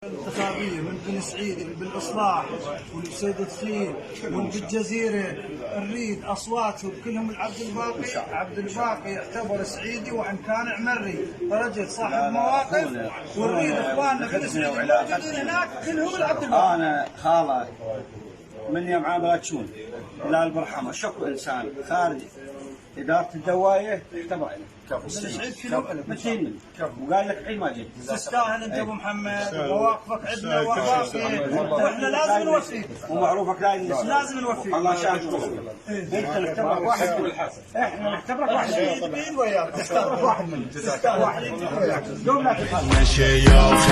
الانتخابية من بن سعيد بالإصلاح والسيد الثين وبالجزيرة نريد أصواتهم كلهم العبد الباقي. عبد الباقي يعتبر سعيدي وإن كان عمري رجل صاحب مواقف، ونريد إخواننا بن سعيد الموجودين هناك كلهم العبد الباقي. أنا خالد من يوم عام تشون لا البرحمة شكو إنسان خارج إدارة الدواية احتضر بن سعيد كلهم متين وقال لك عيد ما جيت تستاهل انت ابو محمد، ومواقفك عندنا وباقي واحنا لازم نوفيك ومعروفك لازم نوفيك. الله شاهد. انت نختبرك واحد احنا نختبرك واحد مين وياك تختار واحد منهم تستاهل واحد شيوخ